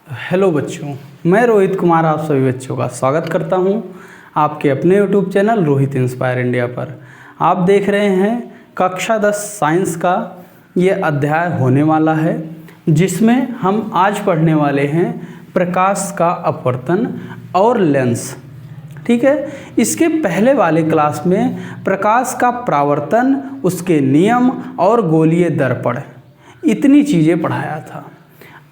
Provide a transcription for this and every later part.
Hello बच्चों, मैं रोहित कुमार आप सभी बच्चों का स्वागत करता हूं आपके अपने YouTube channel Rohit inspire India पर। आप देख रहे हैं कक्षा 10 साइंस का ये अध्याय होने वाला है, जिसमें हम आज पढ़ने वाले हैं प्रकाश का अपवर्तन और लेंस। ठीक है, इसके पहले वाले क्लास में प्रकाश का परावर्तन, उसके नियम और गोलीय दर्पण इतनी चीज़ें पढ़ाया था।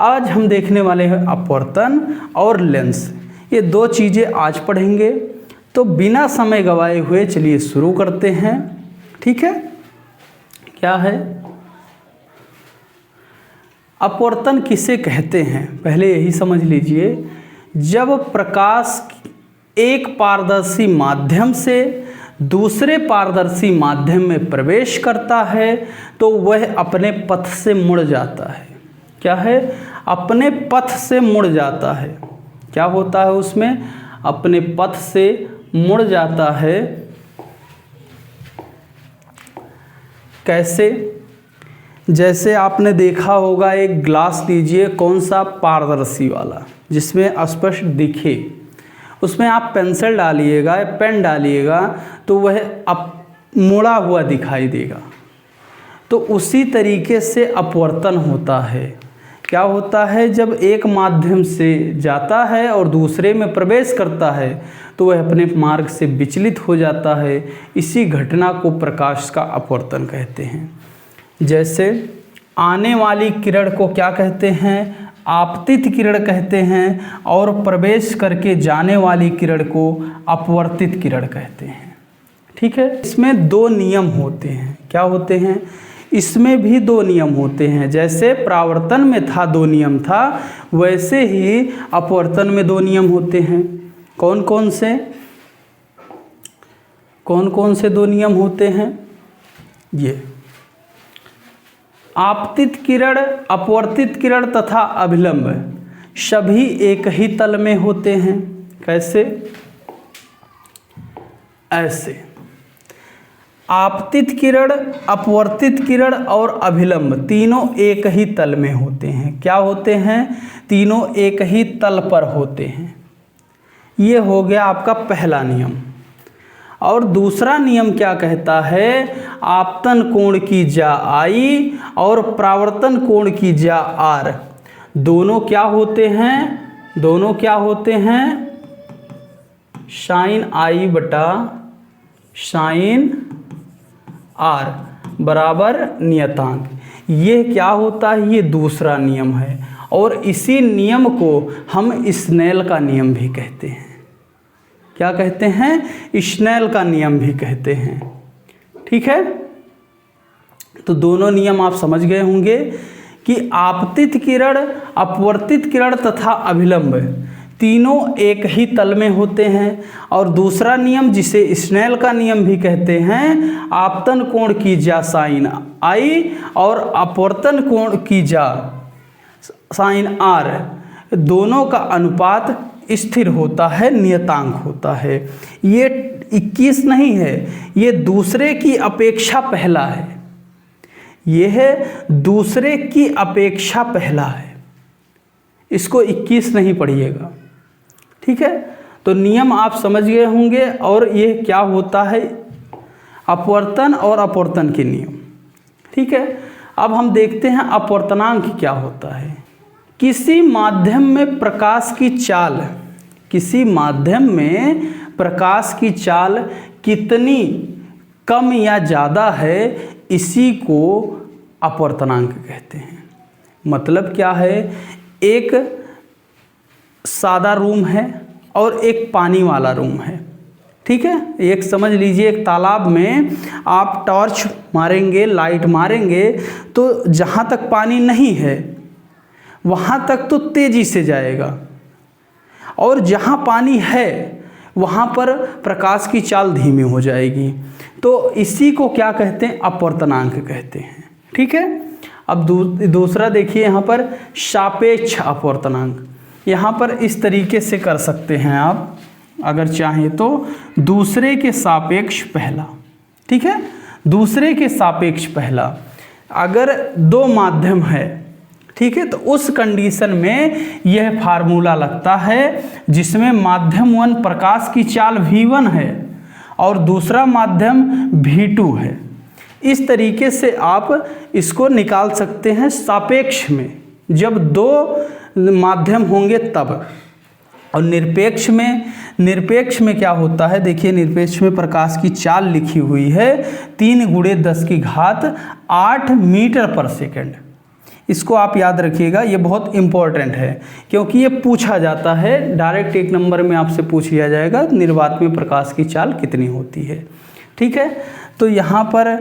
आज हम देखने वाले हैं अपवर्तन और लेंस। ये दो चीज़ें आज पढ़ेंगे। तो बिना समय गवाए हुए चलिए शुरू करते हैं। ठीक है, क्या है अपवर्तन, किसे कहते हैं पहले यही समझ लीजिए। जब प्रकाश एक पारदर्शी माध्यम से दूसरे पारदर्शी माध्यम में प्रवेश करता है तो वह अपने पथ से मुड़ जाता है। क्या है? अपने पथ से मुड़ जाता है। क्या होता है उसमें? अपने पथ से मुड़ जाता है। कैसे? जैसे आपने देखा होगा, एक ग्लास लीजिए, कौन सा? पारदर्शी वाला, जिसमें स्पष्ट दिखे। उसमें आप पेंसिल डालिएगा या पेन डालिएगा तो वह मुड़ा हुआ दिखाई देगा। तो उसी तरीके से अपवर्तन होता है। क्या होता है? जब एक माध्यम से जाता है और दूसरे में प्रवेश करता है तो वह अपने मार्ग से विचलित हो जाता है। इसी घटना को प्रकाश का अपवर्तन कहते हैं। जैसे आने वाली किरण को क्या कहते हैं? आपतित किरण कहते हैं, और प्रवेश करके जाने वाली किरण को अपवर्तित किरण कहते हैं। ठीक है, इसमें दो नियम होते हैं। क्या होते हैं? इसमें भी दो नियम होते हैं। जैसे परावर्तन में था दो नियम था, वैसे ही अपवर्तन में दो नियम होते हैं। कौन कौन से दो नियम होते हैं? ये आपतित किरण, अपवर्तित किरण तथा अभिलंब सभी एक ही तल में होते हैं। कैसे? ऐसे आपतित किरण, अपवर्तित किरण और अभिलंब तीनों एक ही तल में होते हैं। क्या होते हैं? तीनों एक ही तल पर होते हैं। ये हो गया आपका पहला नियम। और दूसरा नियम क्या कहता है? आपतन कोण की जा आई और परावर्तन कोण की जा आर दोनों क्या होते हैं? दोनों क्या होते हैं? साइन आई बटा साइन आर बराबर नियतांक। ये क्या होता है? ये दूसरा नियम है। और इसी नियम को हम स्नेल का नियम भी कहते हैं। क्या कहते हैं? स्नेल का नियम भी कहते हैं। ठीक है, तो दोनों नियम आप समझ गए होंगे कि आपतित किरण, अपवर्तित किरण तथा अभिलंब तीनों एक ही तल में होते हैं। और दूसरा नियम, जिसे स्नेल का नियम भी कहते हैं, आपतन कोण की जा साइन आई और अपवर्तन कोण की जा साइन आर, दोनों का अनुपात स्थिर होता है, नियतांक होता है। ये 21 नहीं है, ये दूसरे की अपेक्षा पहला है। यह दूसरे की अपेक्षा पहला है। इसको 21 नहीं पढ़िएगा। ठीक है, तो नियम आप समझ गए होंगे। और ये क्या होता है? अपवर्तन और अपवर्तन के नियम। ठीक है, अब हम देखते हैं अपवर्तनांक क्या होता है। किसी माध्यम में प्रकाश की चाल, किसी माध्यम में प्रकाश की चाल कितनी कम या ज़्यादा है, इसी को अपवर्तनांक कहते हैं। मतलब क्या है? एक सादा रूम है और एक पानी वाला रूम है। ठीक है, एक समझ लीजिए, एक तालाब में आप टॉर्च मारेंगे, लाइट मारेंगे, तो जहाँ तक पानी नहीं है वहाँ तक तो तेज़ी से जाएगा, और जहाँ पानी है वहाँ पर प्रकाश की चाल धीमी हो जाएगी। तो इसी को क्या कहते हैं? अपवर्तनांक कहते हैं। ठीक है, अब दूसरा देखिए, यहाँ पर सापेक्ष अपवर्तनांक। यहाँ पर इस तरीके से कर सकते हैं आप, अगर चाहें तो दूसरे के सापेक्ष पहला। ठीक है, दूसरे के सापेक्ष पहला। अगर दो माध्यम है, ठीक है। तो उस कंडीशन में यह फार्मूला लगता है जिसमें माध्यम 1 प्रकाश की चाल v1 है और दूसरा माध्यम v2 है। इस तरीके से आप इसको निकाल सकते हैं सापेक्ष में, जब दो माध्यम होंगे तब। और निरपेक्ष में क्या होता है, देखिए निरपेक्ष में प्रकाश की चाल लिखी हुई है 3 × 10⁸ मीटर पर सेकंड। इसको आप याद रखिएगा, ये बहुत इम्पोर्टेंट है क्योंकि ये पूछा जाता है, डायरेक्ट 1 नंबर में आपसे पूछ लिया जाएगा निर्वात में प्रकाश की चाल कितनी होती है। ठीक है, तो यहाँ पर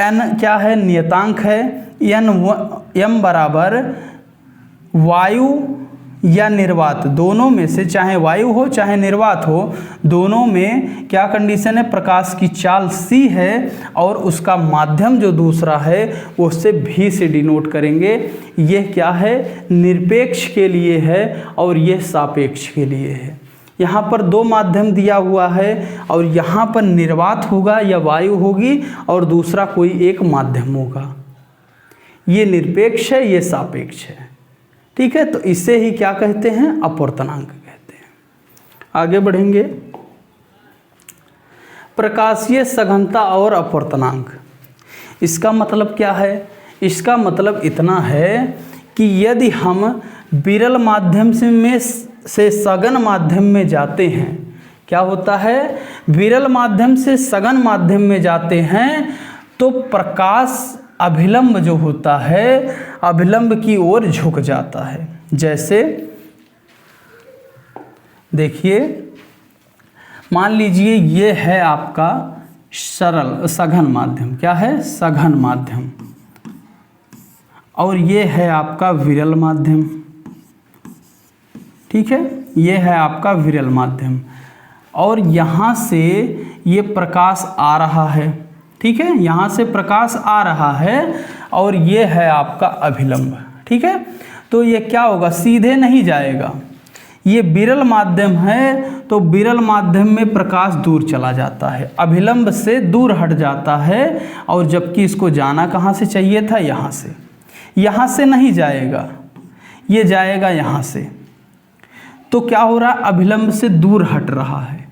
n क्या है, नियतांक है। m बराबर वायु या निर्वात, दोनों में से, चाहे वायु हो चाहे निर्वात हो, दोनों में क्या कंडीशन है, प्रकाश की चाल c है और उसका माध्यम जो दूसरा है वो उससे v से डिनोट करेंगे। यह क्या है, निरपेक्ष के लिए है और यह सापेक्ष के लिए है। यहाँ पर 2 माध्यम दिया हुआ है और यहाँ पर निर्वात होगा या वायु होगी और दूसरा कोई एक माध्यम होगा। ये निरपेक्ष है, ये सापेक्ष है। ठीक है, तो इसे ही क्या कहते हैं, अपवर्तनांक कहते हैं। आगे बढ़ेंगे, प्रकाशीय सघनता और अपवर्तनांक। इसका मतलब क्या है, इसका मतलब इतना है कि यदि हम विरल माध्यम से सघन माध्यम में जाते हैं, क्या होता है, विरल माध्यम से सघन माध्यम में जाते हैं तो प्रकाश अभिलंब जो होता है अभिलंब की ओर झुक जाता है। जैसे देखिए, मान लीजिए ये है आपका सघन माध्यम, क्या है, सघन माध्यम, और ये है आपका विरल माध्यम। ठीक है, ये है आपका विरल माध्यम और यहाँ से ये प्रकाश आ रहा है। ठीक है, यहाँ से प्रकाश आ रहा है और ये है आपका अभिलंब। ठीक है, तो ये क्या होगा, सीधे नहीं जाएगा, ये विरल माध्यम है तो विरल माध्यम में प्रकाश दूर चला जाता है, अभिलंब से दूर हट जाता है, और जबकि इसको जाना कहाँ से चाहिए था, यहाँ से नहीं जाएगा, ये जाएगा यहाँ से। तो क्या हो रहा है, अभिलंब से दूर हट रहा है।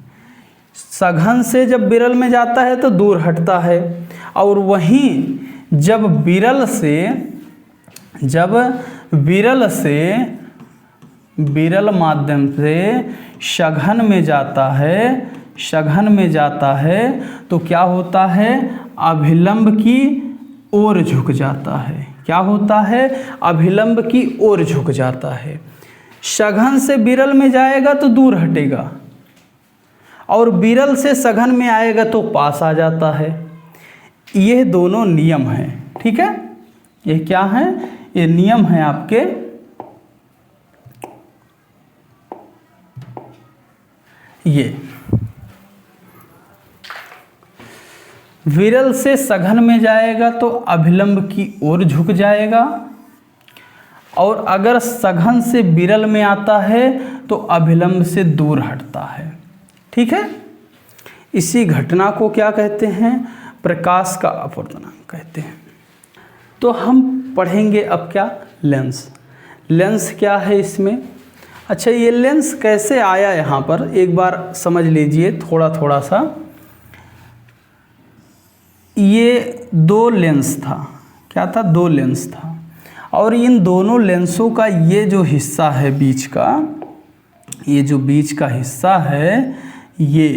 सघन से जब विरल में जाता है तो दूर हटता है, और वहीं जब विरल माध्यम से सघन में जाता है तो क्या होता है, अभिलंब की ओर झुक जाता है। क्या होता है, अभिलंब की ओर झुक जाता है। सघन से विरल में जाएगा तो दूर हटेगा और विरल से सघन में आएगा तो पास आ जाता है। ये दोनों नियम हैं। ठीक है, ये क्या है, ये नियम है आपके, ये विरल से सघन में जाएगा तो अभिलंब की ओर झुक जाएगा, और अगर सघन से विरल में आता है तो अभिलंब से दूर हटता है। ठीक है, इसी घटना को क्या कहते हैं, प्रकाश का अपवर्तनांक कहते हैं। तो हम पढ़ेंगे अब क्या, लेंस क्या है इसमें। अच्छा, ये लेंस कैसे आया यहाँ पर एक बार समझ लीजिए थोड़ा सा। ये 2 लेंस था, क्या था, 2 लेंस था, और इन दोनों लेंसों का ये जो हिस्सा है बीच का, ये जो बीच का हिस्सा है ये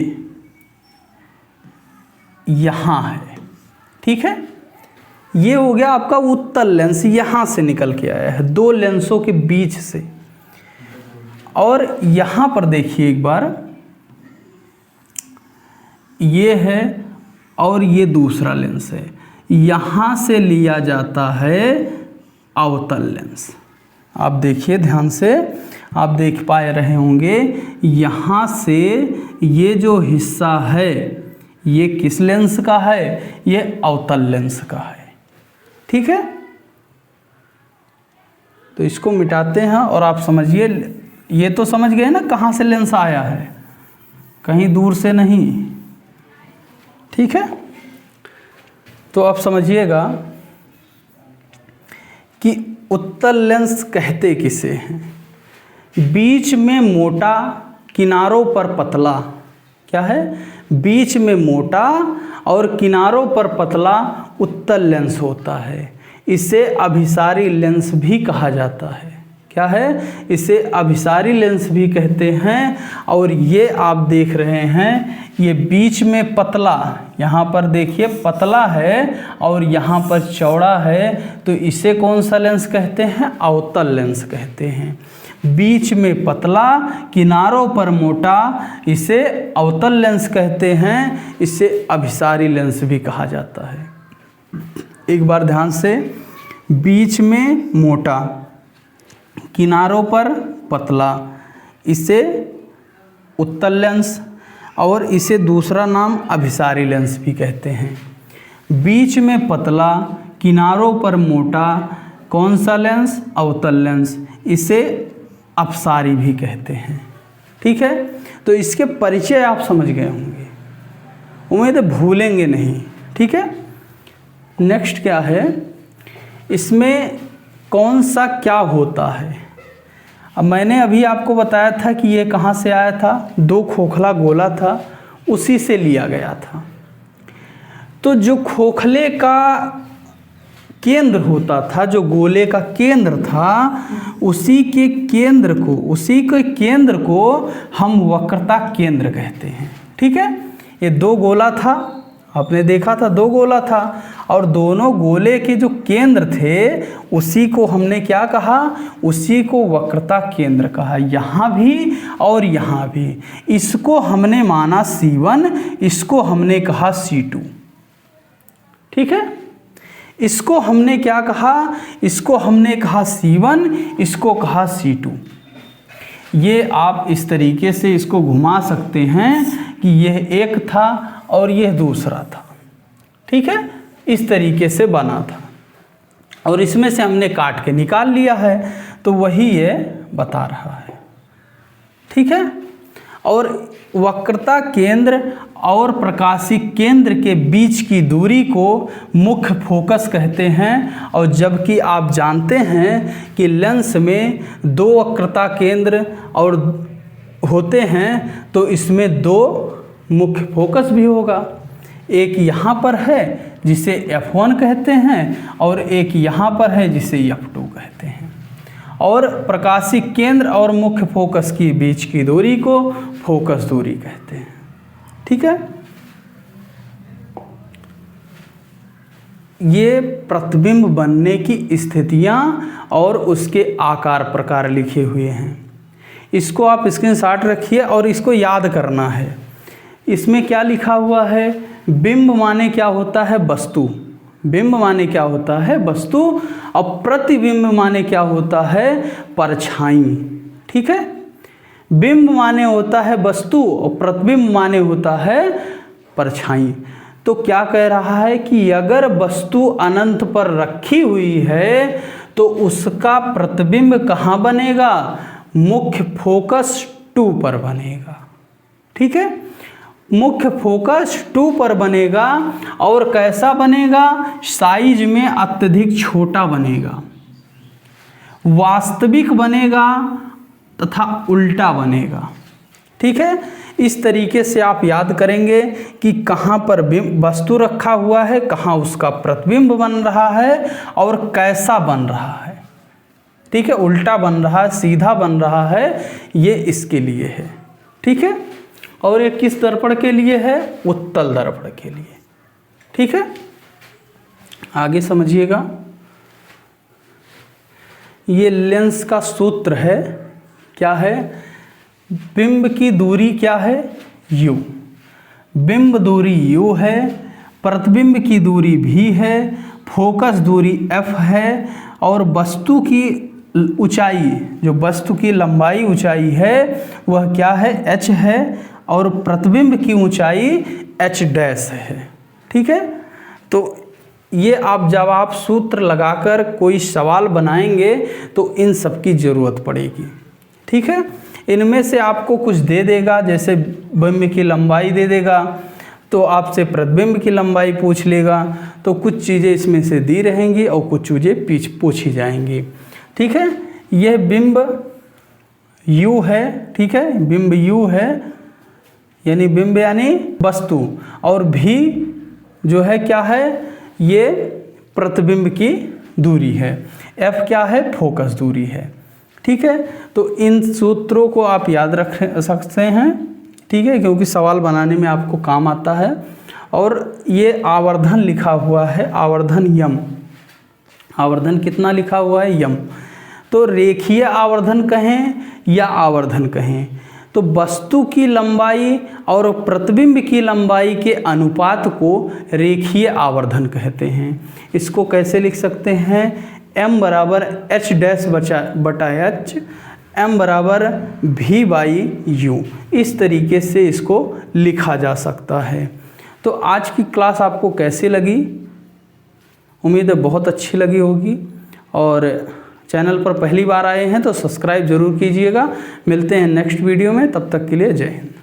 यहाँ है। ठीक है, ये हो गया आपका उत्तल लेंस, यहाँ से निकल के आया है 2 लेंसों के बीच से। और यहाँ पर देखिए एक बार, ये है और ये दूसरा लेंस है, यहाँ से लिया जाता है अवतल लेंस। आप देखिए ध्यान से, आप देख पा रहे होंगे, यहाँ से ये जो हिस्सा है ये किस लेंस का है, ये अवतल लेंस का है। ठीक है, तो इसको मिटाते हैं और आप समझिए, ये तो समझ गए ना कहाँ से लेंस आया है, कहीं दूर से नहीं। ठीक है, तो आप समझिएगा कि उत्तल लेंस कहते किसे हैं? बीच में मोटा, किनारों पर पतला। क्या है? बीच में मोटा और किनारों पर पतला उत्तल लेंस होता है। इसे अभिसारी लेंस भी कहा जाता है। क्या है? इसे अभिसारी लेंस भी कहते हैं। और ये आप देख रहे हैं, ये बीच में पतला, यहाँ पर देखिए पतला है और यहाँ पर चौड़ा है, तो इसे कौन सा लेंस कहते हैं? अवतल लेंस कहते हैं। बीच में पतला, किनारों पर मोटा, इसे अवतल लेंस कहते हैं। इसे अभिसारी लेंस भी कहा जाता है। एक बार ध्यान से, बीच में मोटा, किनारों पर पतला, इसे उत्तल लेंस, और इसे दूसरा नाम अभिसारी लेंस भी कहते हैं। बीच में पतला, किनारों पर मोटा, कौन सा लेंस? अवतल लेंस, इसे अपसारी भी कहते हैं। ठीक है, तो इसके परिचय आप समझ गए होंगे, उम्मीद है भूलेंगे नहीं। ठीक है, नेक्स्ट क्या है, इसमें कौन सा क्या होता है? अब मैंने अभी आपको बताया था कि ये कहाँ से आया था, दो खोखला गोला था, उसी से लिया गया था। तो जो खोखले का केंद्र होता था, जो गोले का केंद्र था, उसी के केंद्र को हम वक्रता केंद्र कहते हैं। ठीक है, ये दो गोला था, आपने देखा था दो गोला था, और दोनों गोले के जो केंद्र थे उसी को हमने क्या कहा? उसी को वक्रता केंद्र कहा। यहाँ भी और यहाँ भी। इसको हमने माना C1, इसको हमने कहा C2। ठीक है, इसको हमने क्या कहा? इसको हमने कहा C1, इसको कहा C2। ये आप इस तरीके से इसको घुमा सकते हैं कि यह एक था और यह दूसरा था। ठीक है, इस तरीके से बना था, और इसमें से हमने काट के निकाल लिया है, तो वही ये बता रहा है। ठीक है, और वक्रता केंद्र और प्रकाशिक केंद्र के बीच की दूरी को मुख्य फोकस कहते हैं। और जबकि आप जानते हैं कि लेंस में दो वक्रता केंद्र और होते हैं, तो इसमें दो मुख्य फोकस भी होगा। एक यहाँ पर है जिसे F1 कहते हैं, और एक यहाँ पर है जिसे F2 कहते हैं। और प्रकाशिक केंद्र और मुख्य फोकस के बीच की दूरी को फोकस दूरी कहते हैं। ठीक है, ये प्रतिबिंब बनने की स्थितियां और उसके आकार प्रकार लिखे हुए हैं। इसको आप स्क्रीनशॉट रखिए और इसको याद करना है। इसमें क्या लिखा हुआ है? बिंब माने क्या होता है? वस्तु। बिंब माने क्या होता है? वस्तु। और प्रतिबिंब माने क्या होता है? परछाई। ठीक है, बिंब माने होता है वस्तु और प्रतिबिंब माने होता है परछाई। तो क्या कह रहा है कि अगर वस्तु अनंत पर रखी हुई है तो उसका प्रतिबिंब कहाँ बनेगा? मुख्य फोकस 2 पर बनेगा। ठीक है, मुख्य फोकस 2 पर बनेगा। और कैसा बनेगा? साइज में अत्यधिक छोटा बनेगा, वास्तविक बनेगा तथा उल्टा बनेगा। ठीक है, इस तरीके से आप याद करेंगे कि कहाँ पर वस्तु रखा हुआ है, कहाँ उसका प्रतिबिंब बन रहा है और कैसा बन रहा है। ठीक है, उल्टा बन रहा है, सीधा बन रहा है, ये इसके लिए है। ठीक है, और ये किस दर्पण के लिए है? उत्तल दर्पण के लिए। ठीक है, आगे समझिएगा। ये लेंस का सूत्र है। क्या है? बिंब की दूरी क्या है? u। बिंब दूरी u है, प्रतिबिंब की दूरी v है, फोकस दूरी f है, और वस्तु की ऊंचाई, जो वस्तु की लंबाई ऊंचाई है वह क्या है? h है, और प्रतिबिंब की ऊंचाई h डैश है। ठीक है, तो ये आप जब आप सूत्र लगाकर कोई सवाल बनाएंगे तो इन सब की ज़रूरत पड़ेगी। ठीक है, इनमें से आपको कुछ दे देगा, जैसे बिंब की लंबाई दे देगा, तो आपसे प्रतिबिंब की लंबाई पूछ लेगा, तो कुछ चीज़ें इसमें से दी रहेंगी और कुछ चीज़ें पूछी जाएंगी। ठीक है, यह बिंब U है। ठीक है, बिंब U है, यानी बिंब यानी वस्तु, और V जो है क्या है, ये प्रतिबिंब की दूरी है। F क्या है, फोकस दूरी है। ठीक है, तो इन सूत्रों को आप याद रख सकते हैं। ठीक है, क्योंकि सवाल बनाने में आपको काम आता है। और ये आवर्धन लिखा हुआ है, आवर्धन यम, आवर्धन कितना लिखा हुआ है, यम। तो रेखीय आवर्धन कहें या आवर्धन कहें, तो वस्तु की लंबाई और प्रतिबिंब की लंबाई के अनुपात को रेखीय आवर्धन कहते हैं। इसको कैसे लिख सकते हैं, m बराबर h डैश बटा h, m बराबर v बाई u, इस तरीके से इसको लिखा जा सकता है। तो आज की क्लास आपको कैसी लगी? उम्मीद है बहुत अच्छी लगी होगी। और चैनल पर पहली बार आए हैं तो सब्सक्राइब ज़रूर कीजिएगा। मिलते हैं नेक्स्ट वीडियो में, तब तक के लिए जय हिंद।